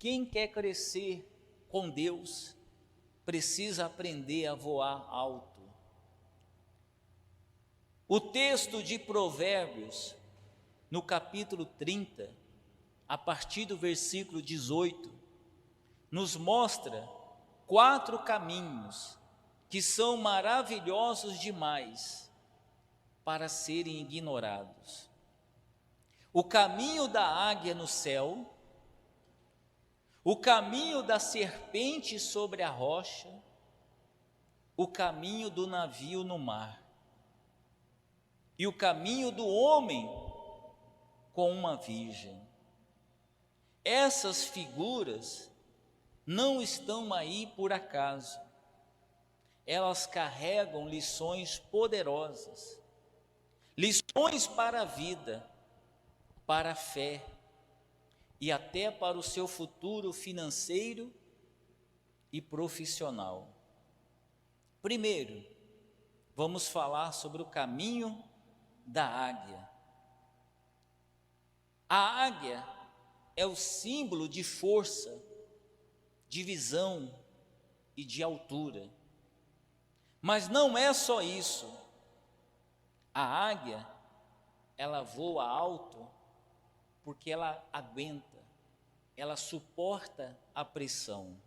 Quem quer crescer com Deus precisa aprender a voar alto. O texto de Provérbios, no capítulo 30, a partir do versículo 18, nos mostra 4 caminhos que são maravilhosos demais para serem ignorados. O caminho da águia no céu, o caminho da serpente sobre a rocha, o caminho do navio no mar, e o caminho do homem com uma virgem. Essas figuras não estão aí por acaso. Elas carregam lições poderosas, lições para a vida, para a fé e até para o seu futuro financeiro e profissional. Primeiro, vamos falar sobre o caminho da águia. A águia é o símbolo de força, de visão e de altura. Mas não é só isso. A águia, ela voa alto porque ela aguenta, ela suporta a pressão.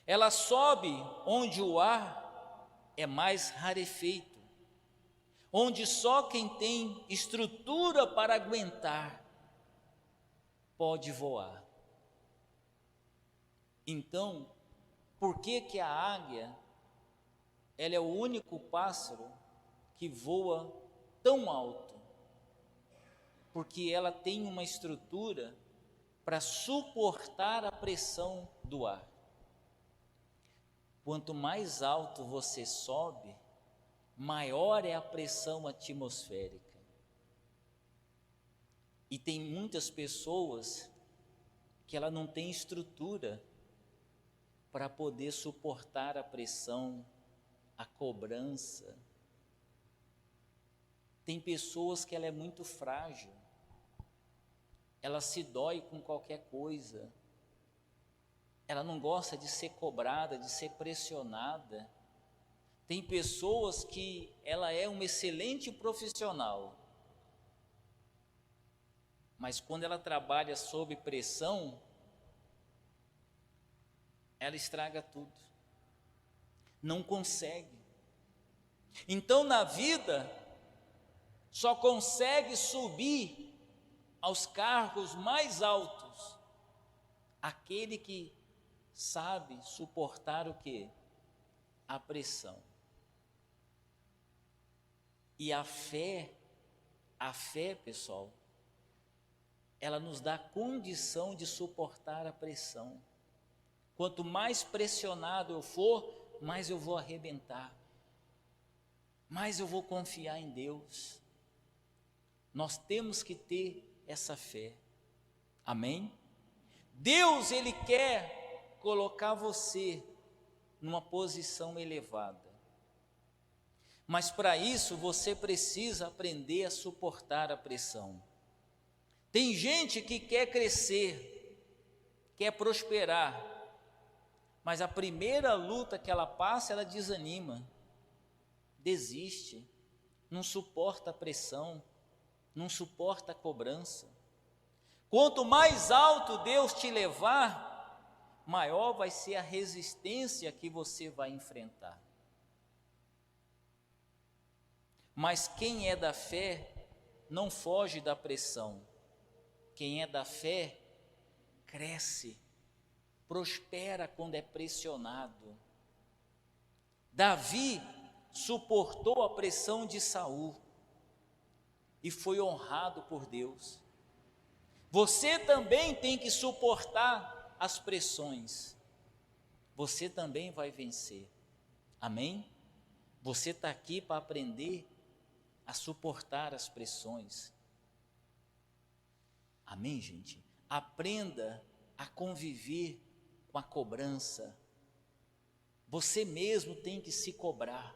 Ela sobe onde o ar é mais rarefeito, onde só quem tem estrutura para aguentar pode voar. Então, por que a águia, ela é o único pássaro que voa tão alto? Porque ela tem uma estrutura para suportar a pressão do ar. Quanto mais alto você sobe, maior é a pressão atmosférica. E tem muitas pessoas que ela não tem estrutura para poder suportar a pressão, a cobrança. Tem pessoas que ela é muito frágil, ela se dói com qualquer coisa, ela não gosta de ser cobrada, de ser pressionada. Tem pessoas que ela é uma excelente profissional, mas quando ela trabalha sob pressão, ela estraga tudo, não consegue. Então na vida, só consegue subir aos cargos mais altos aquele que sabe suportar o quê? A pressão. E a fé, pessoal, ela nos dá condição de suportar a pressão. Quanto mais pressionado eu for, mais eu vou arrebentar, mais eu vou confiar em Deus. Nós temos que ter essa fé. Amém? Deus, Ele quer colocar você numa posição elevada. Mas para isso você precisa aprender a suportar a pressão. Tem gente que quer crescer, quer prosperar, mas a primeira luta que ela passa, ela desanima, desiste, não suporta a pressão, não suporta a cobrança. Quanto mais alto Deus te levar, maior vai ser a resistência que você vai enfrentar. Mas quem é da fé não foge da pressão. Quem é da fé cresce, prospera quando é pressionado. Davi suportou a pressão de Saul e foi honrado por Deus. Você também tem que suportar as pressões. Você também vai vencer. Amém? Você está aqui para aprender a suportar as pressões. Amém, gente? Aprenda a conviver com a cobrança. Você mesmo tem que se cobrar.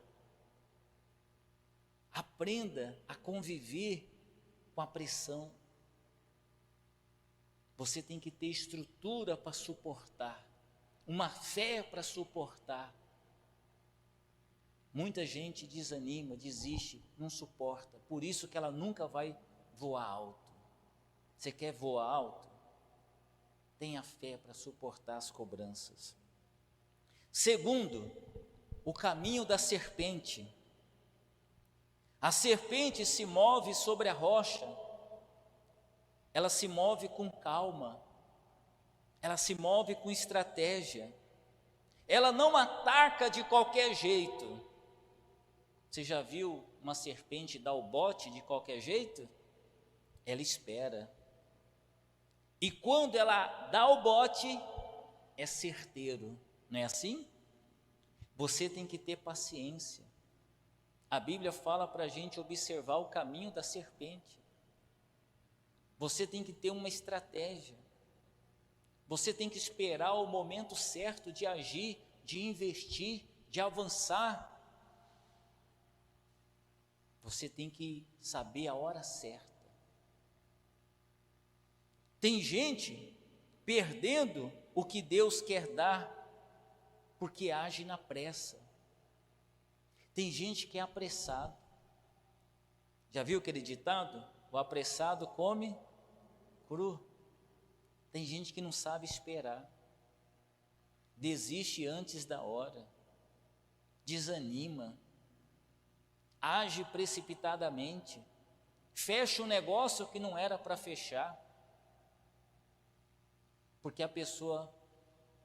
Aprenda a conviver com a pressão. Você tem que ter estrutura para suportar, uma fé para suportar. Muita gente desanima, desiste, não suporta, por isso que ela nunca vai voar alto. Você quer voar alto? Tenha fé para suportar as cobranças. Segundo, o caminho da serpente. A serpente se move sobre a rocha, ela se move com calma, ela se move com estratégia, ela não ataca de qualquer jeito. Você já viu uma serpente dar o bote de qualquer jeito? Ela espera. E quando ela dá o bote, é certeiro, não é assim? Você tem que ter paciência. A Bíblia fala para a gente observar o caminho da serpente. Você tem que ter uma estratégia. Você tem que esperar o momento certo de agir, de investir, de avançar. Você tem que saber a hora certa. Tem gente perdendo o que Deus quer dar, porque age na pressa. Tem gente que é apressado. Já viu aquele ditado? O apressado come cru. Tem gente que não sabe esperar. Desiste antes da hora. Desanima. Age precipitadamente. Fecha um negócio que não era para fechar. Porque a pessoa,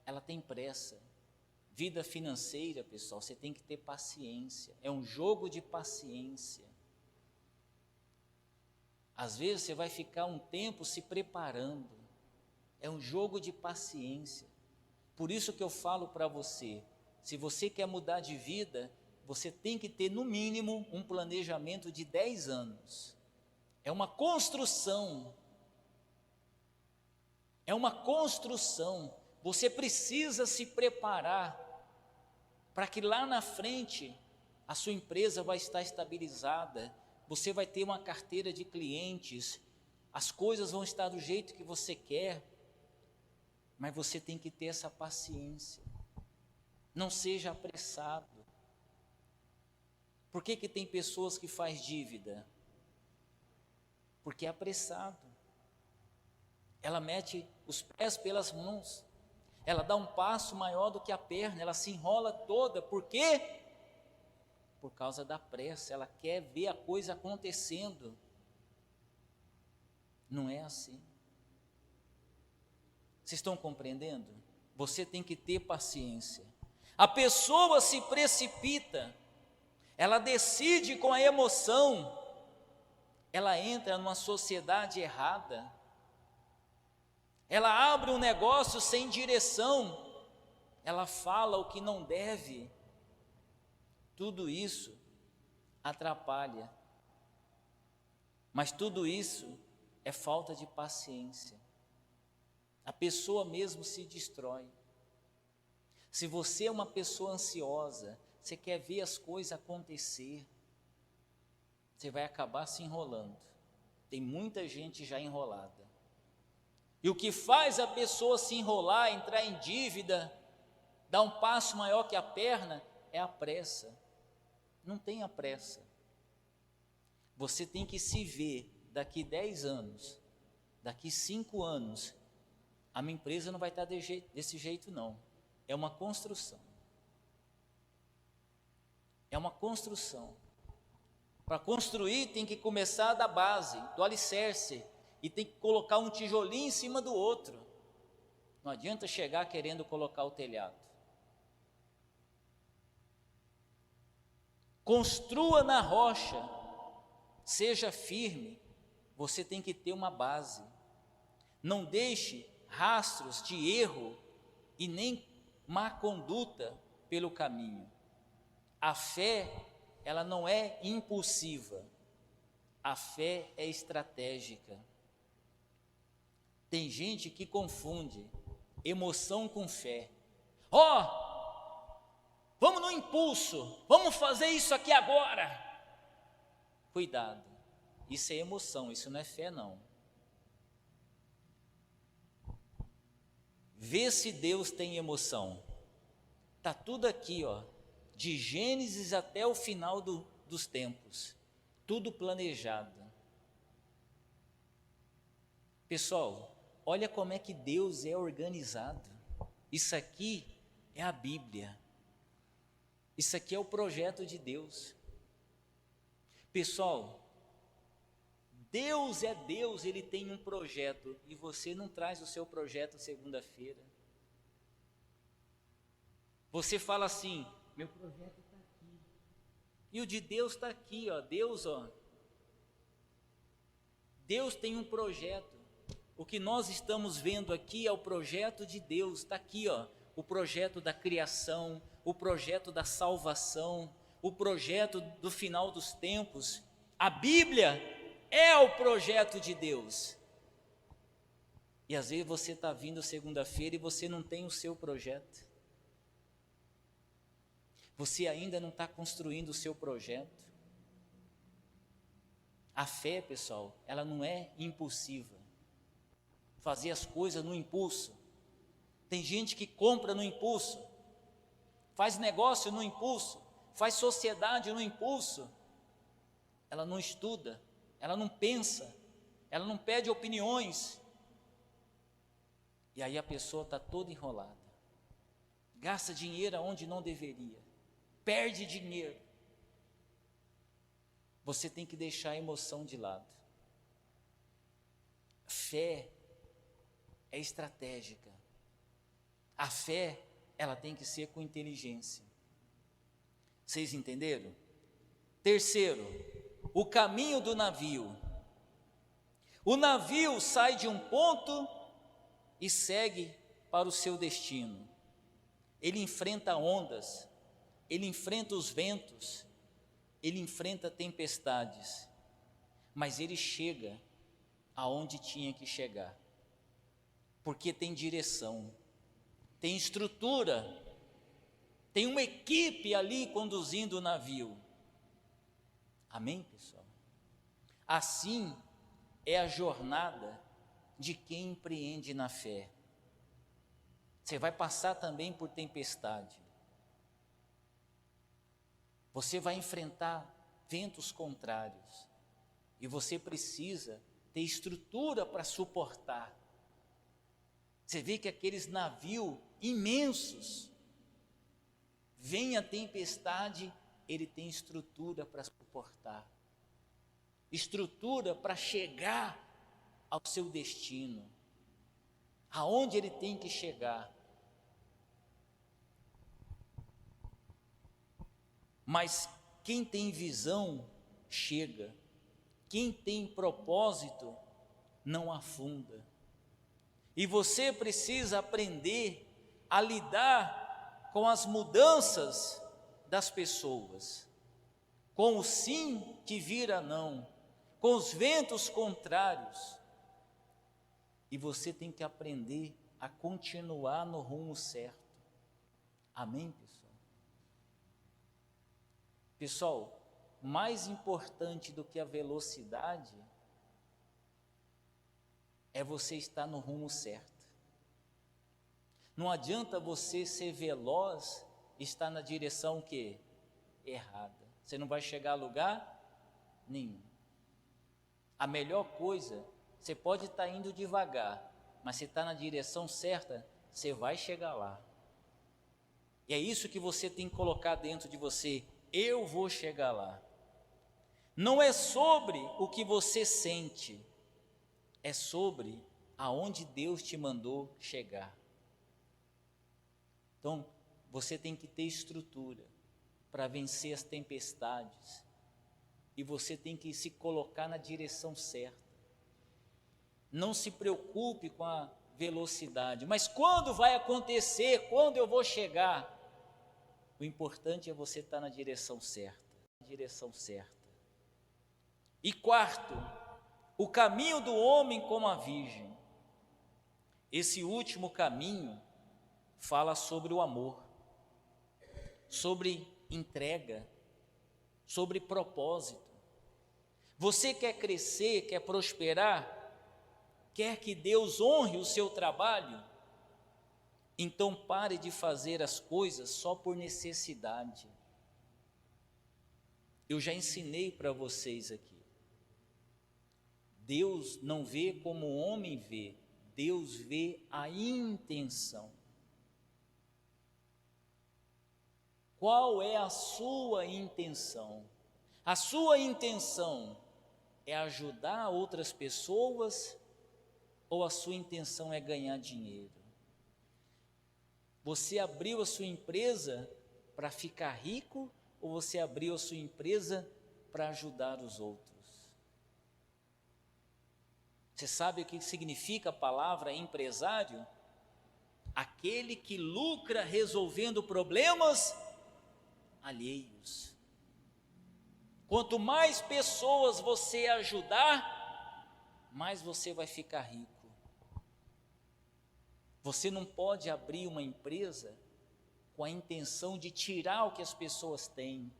ela tem pressa. Vida financeira, pessoal, você tem que ter paciência. É um jogo de paciência. Às vezes você vai ficar um tempo se preparando. É um jogo de paciência. Por isso que eu falo para você, se você quer mudar de vida, você tem que ter no mínimo um planejamento de 10 anos. É uma construção. É uma construção. Você precisa se preparar para que lá na frente a sua empresa vai estar estabilizada, você vai ter uma carteira de clientes, as coisas vão estar do jeito que você quer, mas você tem que ter essa paciência. Não seja apressado. Por que tem pessoas que fazem dívida? Porque é apressado. Ela mete os pés pelas mãos. Ela dá um passo maior do que a perna. Ela se enrola toda. Por quê? Por causa da pressa. Ela quer ver a coisa acontecendo. Não é assim. Vocês estão compreendendo? Você tem que ter paciência. A pessoa se precipita. Ela decide com a emoção. Ela entra numa sociedade errada. Ela abre um negócio sem direção, ela fala o que não deve. Tudo isso atrapalha. Mas tudo isso é falta de paciência. A pessoa mesmo se destrói. Se você é uma pessoa ansiosa, você quer ver as coisas acontecer, você vai acabar se enrolando. Tem muita gente já enrolada. E o que faz a pessoa se enrolar, entrar em dívida, dar um passo maior que a perna, é a pressa. Não tenha pressa. Você tem que se ver daqui 10 anos, daqui 5 anos, a minha empresa não vai estar desse jeito não. É uma construção. É uma construção. Para construir tem que começar da base, do alicerce. E tem que colocar um tijolinho em cima do outro. Não adianta chegar querendo colocar o telhado. Construa na rocha, seja firme, você tem que ter uma base. Não deixe rastros de erro e nem má conduta pelo caminho. A fé, ela não é impulsiva, a fé é estratégica. Tem gente que confunde emoção com fé. Vamos no impulso, vamos fazer isso aqui agora. Cuidado, isso é emoção, isso não é fé não. Vê se Deus tem emoção. Está tudo aqui, ó, de Gênesis até o final dos tempos. Tudo planejado. Pessoal, olha como é que Deus é organizado. Isso aqui é a Bíblia. Isso aqui é o projeto de Deus. Pessoal, Deus é Deus, Ele tem um projeto e você não traz o seu projeto segunda-feira. Você fala assim, meu projeto está aqui. E o de Deus está aqui, ó. Deus tem um projeto. O que nós estamos vendo aqui é o projeto de Deus, está aqui, ó. O projeto da criação, o projeto da salvação, o projeto do final dos tempos. A Bíblia é o projeto de Deus. E às vezes você está vindo segunda-feira e você não tem o seu projeto. Você ainda não está construindo o seu projeto. A fé, pessoal, ela não é impulsiva. Fazer as coisas no impulso. Tem gente que compra no impulso, faz negócio no impulso, faz sociedade no impulso. Ela não estuda, ela não pensa, ela não pede opiniões. E aí a pessoa está toda enrolada. Gasta dinheiro onde não deveria. Perde dinheiro. Você tem que deixar a emoção de lado. Fé é estratégica. A fé, ela tem que ser com inteligência. Vocês entenderam? Terceiro, o caminho do navio. O navio sai de um ponto e segue para o seu destino. Ele enfrenta ondas, ele enfrenta os ventos, ele enfrenta tempestades, mas ele chega aonde tinha que chegar, porque tem direção, tem estrutura, tem uma equipe ali conduzindo o navio. Amém, pessoal? Assim é a jornada de quem empreende na fé. Você vai passar também por tempestade. Você vai enfrentar ventos contrários. E você precisa ter estrutura para suportar. Você vê que aqueles navios imensos, vem a tempestade, ele tem estrutura para suportar. Estrutura para chegar ao seu destino. Aonde ele tem que chegar. Mas quem tem visão, chega. Quem tem propósito, não afunda. E você precisa aprender a lidar com as mudanças das pessoas, com o sim que vira não, com os ventos contrários. E você tem que aprender a continuar no rumo certo. Amém, pessoal? Pessoal, mais importante do que a velocidade é você estar no rumo certo. Não adianta você ser veloz e estar na direção que errada. Você não vai chegar a lugar nenhum. A melhor coisa, você pode estar indo devagar, mas se está na direção certa, você vai chegar lá. E é isso que você tem que colocar dentro de você. Eu vou chegar lá. Não é sobre o que você sente, é sobre aonde Deus te mandou chegar. Então, você tem que ter estrutura para vencer as tempestades. E você tem que se colocar na direção certa. Não se preocupe com a velocidade. Mas quando vai acontecer? Quando eu vou chegar? O importante é você estar na direção certa. Na direção certa. E quarto, o caminho do homem como a virgem. Esse último caminho fala sobre o amor, sobre entrega, sobre propósito. Você quer crescer, quer prosperar, quer que Deus honre o seu trabalho? Então pare de fazer as coisas só por necessidade. Eu já ensinei para vocês aqui. Deus não vê como o homem vê, Deus vê a intenção. Qual é a sua intenção? A sua intenção é ajudar outras pessoas ou a sua intenção é ganhar dinheiro? Você abriu a sua empresa para ficar rico ou você abriu a sua empresa para ajudar os outros? Você sabe o que significa a palavra empresário? Aquele que lucra resolvendo problemas alheios. Quanto mais pessoas você ajudar, mais você vai ficar rico. Você não pode abrir uma empresa com a intenção de tirar o que as pessoas têm,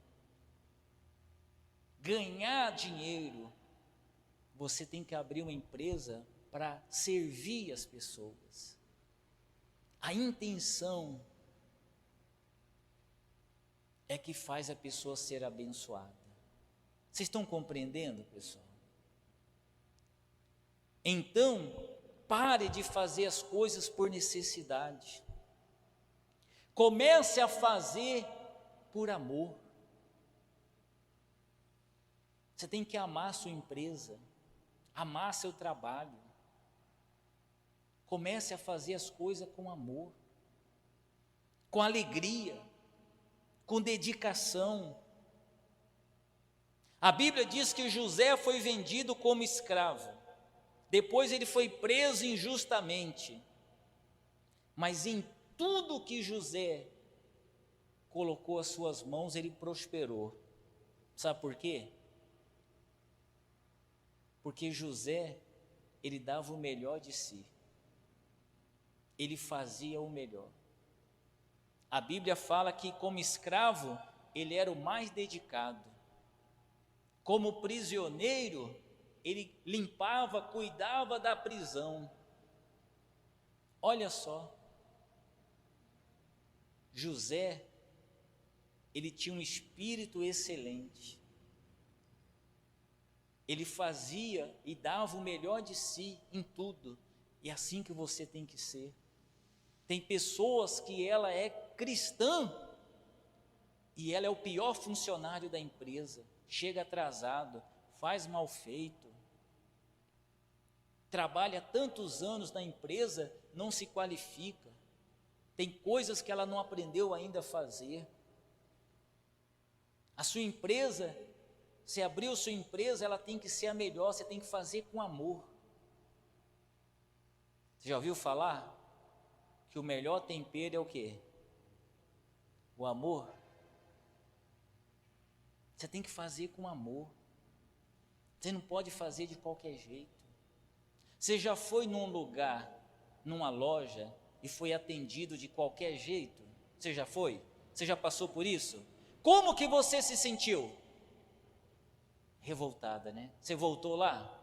ganhar dinheiro. Você tem que abrir uma empresa para servir as pessoas. A intenção é que faz a pessoa ser abençoada. Vocês estão compreendendo, pessoal? Então, pare de fazer as coisas por necessidade. Comece a fazer por amor. Você tem que amar a sua empresa, amar seu trabalho. Comece a fazer as coisas com amor, com alegria, com dedicação. A Bíblia diz que José foi vendido como escravo. Depois ele foi preso injustamente. Mas em tudo que José colocou as suas mãos, ele prosperou. Sabe por quê? Porque José, ele dava o melhor de si. Ele fazia o melhor. A Bíblia fala que como escravo, ele era o mais dedicado. Como prisioneiro, ele limpava, cuidava da prisão. Olha só, José, ele tinha um espírito excelente. Ele fazia e dava o melhor de si em tudo. E é assim que você tem que ser. Tem pessoas que ela é cristã e ela é o pior funcionário da empresa. Chega atrasado, faz mal feito, trabalha tantos anos na empresa, não se qualifica, tem coisas que ela não aprendeu ainda a fazer. A sua empresa, se abriu sua empresa, ela tem que ser a melhor, você tem que fazer com amor. Você já ouviu falar que o melhor tempero é o quê? O amor. Você tem que fazer com amor. Você não pode fazer de qualquer jeito. Você já foi num lugar, numa loja, e foi atendido de qualquer jeito? Você já foi? Você já passou por isso? Como que você se sentiu? Revoltada, né? Você voltou lá?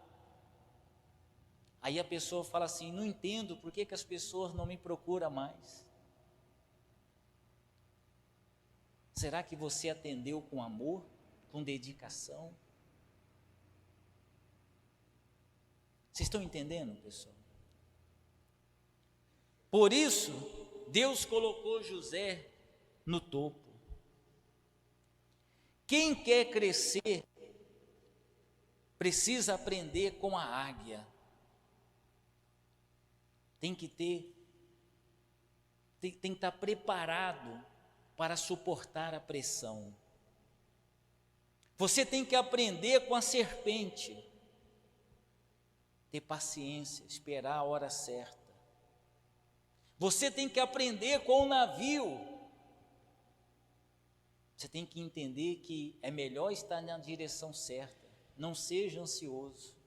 Aí a pessoa fala assim, não entendo por que as pessoas não me procuram mais. Será que você atendeu com amor, com dedicação? Vocês estão entendendo, pessoal? Por isso, Deus colocou José no topo. Quem quer crescer, precisa aprender com a águia. Tem que estar preparado para suportar a pressão. Você tem que aprender com a serpente, ter paciência, esperar a hora certa. Você tem que aprender com o navio. Você tem que entender que é melhor estar na direção certa, não seja ansioso.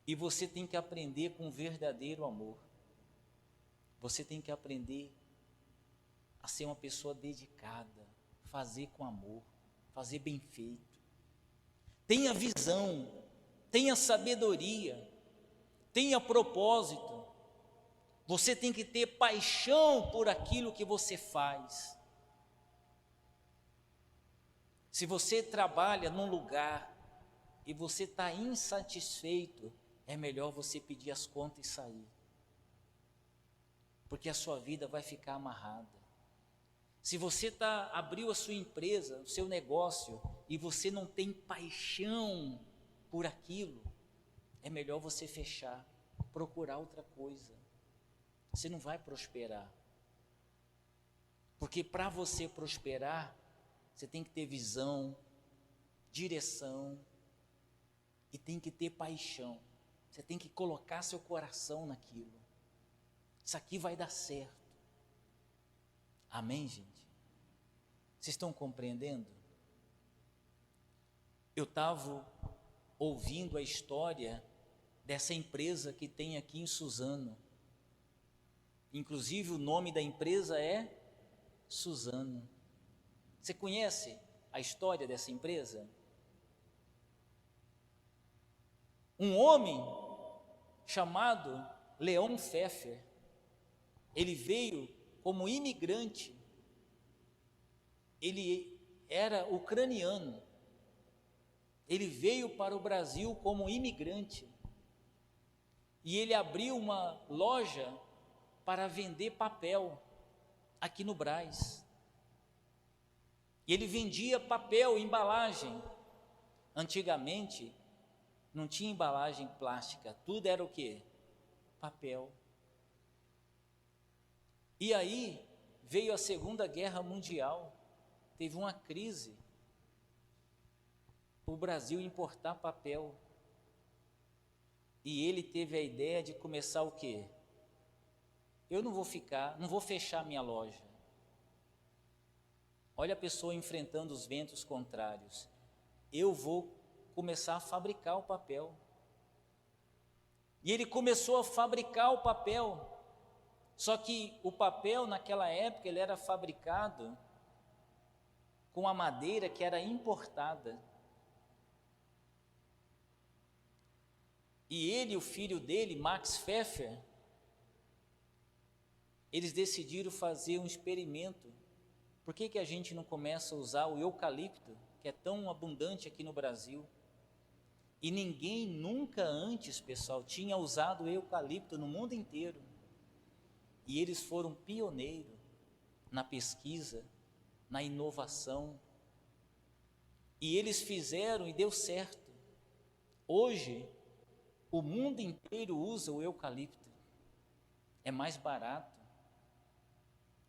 E você tem que aprender com verdadeiro amor. Você tem que aprender a ser uma pessoa dedicada, fazer com amor, fazer bem feito. Tenha visão, tenha sabedoria, tenha propósito. Você tem que ter paixão por aquilo que você faz. Se você trabalha num lugar e você está insatisfeito, é melhor você pedir as contas e sair. Porque a sua vida vai ficar amarrada. Se você abriu a sua empresa, o seu negócio, e você não tem paixão por aquilo, é melhor você fechar, procurar outra coisa. Você não vai prosperar. Porque para você prosperar, você tem que ter visão, direção e tem que ter paixão. Você tem que colocar seu coração naquilo. Isso aqui vai dar certo. Amém, gente? Vocês estão compreendendo? Eu estava ouvindo a história dessa empresa que tem aqui em Suzano. Inclusive o nome da empresa é Suzano. Você conhece a história dessa empresa? Um homem chamado Leon Pfeffer, ele veio como imigrante, ele era ucraniano, ele veio para o Brasil como imigrante, e ele abriu uma loja para vender papel aqui no Brás. E ele vendia papel, embalagem. Antigamente, não tinha embalagem plástica, tudo era o quê? Papel. E aí, veio a Segunda Guerra Mundial, teve uma crise, o Brasil importar papel. E ele teve a ideia de começar o quê? Eu não vou fechar minha loja. Olha a pessoa enfrentando os ventos contrários. Eu vou começar a fabricar o papel. E ele começou a fabricar o papel. Só que o papel naquela época ele era fabricado com a madeira que era importada. E ele e o filho dele, Max Pfeffer, eles decidiram fazer um experimento. Por que a gente não começa a usar o eucalipto, que é tão abundante aqui no Brasil? E ninguém nunca antes, pessoal, tinha usado o eucalipto no mundo inteiro. E eles foram pioneiros na pesquisa, na inovação. E eles fizeram e deu certo. Hoje, o mundo inteiro usa o eucalipto. É mais barato.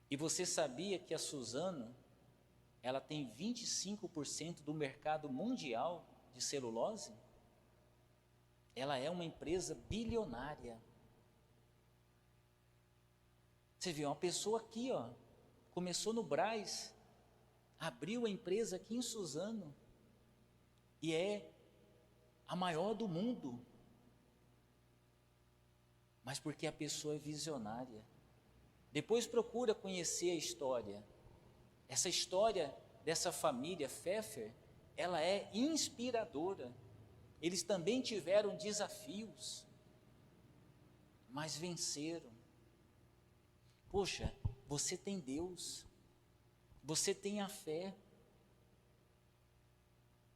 E você sabia que a Suzano, ela tem 25% do mercado mundial de celulose? Ela é uma empresa bilionária. Você viu, uma pessoa aqui, ó, começou no Brás, abriu a empresa aqui em Suzano, e é a maior do mundo. Mas porque a pessoa é visionária. Depois procura conhecer a história. Essa história dessa família Pfeffer, ela é inspiradora. Eles também tiveram desafios, mas venceram. Poxa, você tem Deus, você tem a fé,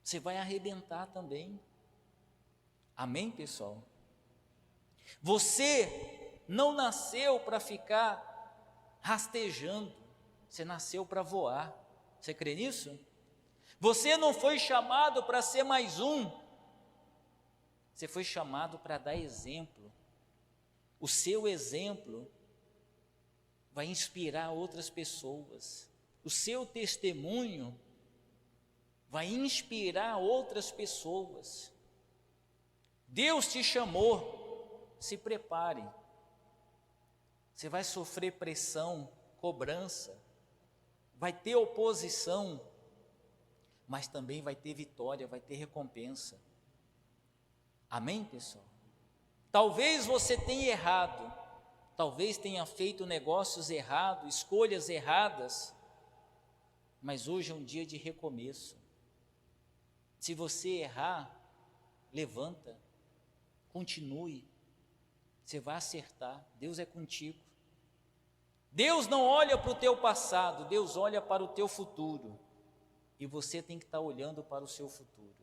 você vai arrebentar também. Amém, pessoal? Você não nasceu para ficar rastejando, você nasceu para voar. Você crê nisso? Você não foi chamado para ser mais um, você foi chamado para dar exemplo. O seu exemplo vai inspirar outras pessoas. O seu testemunho vai inspirar outras pessoas. Deus te chamou, se prepare. Você vai sofrer pressão, cobrança, vai ter oposição, mas também vai ter vitória, vai ter recompensa. Amém, pessoal? Talvez você tenha errado, talvez tenha feito negócios errados, escolhas erradas, mas hoje é um dia de recomeço. Se você errar, levanta, continue. Você vai acertar, Deus é contigo. Deus não olha para o teu passado, Deus olha para o teu futuro. E você tem que estar olhando para o seu futuro.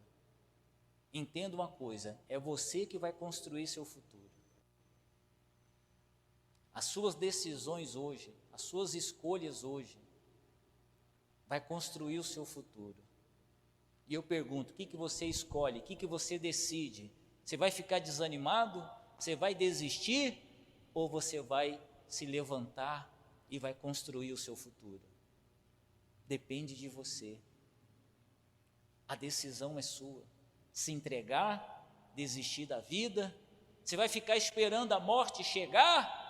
Entenda uma coisa, é você que vai construir seu futuro. As suas decisões hoje, as suas escolhas hoje, vai construir o seu futuro. E eu pergunto, o que você escolhe, o que você decide? Você vai ficar desanimado? Você vai desistir? Ou você vai se levantar e vai construir o seu futuro? Depende de você. A decisão é sua. Se entregar, desistir da vida? Você vai ficar esperando a morte chegar?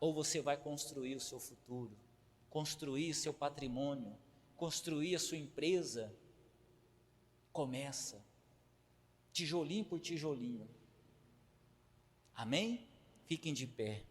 Ou você vai construir o seu futuro? Construir seu patrimônio? Construir a sua empresa? Começa, tijolinho por tijolinho. Amém? Fiquem de pé.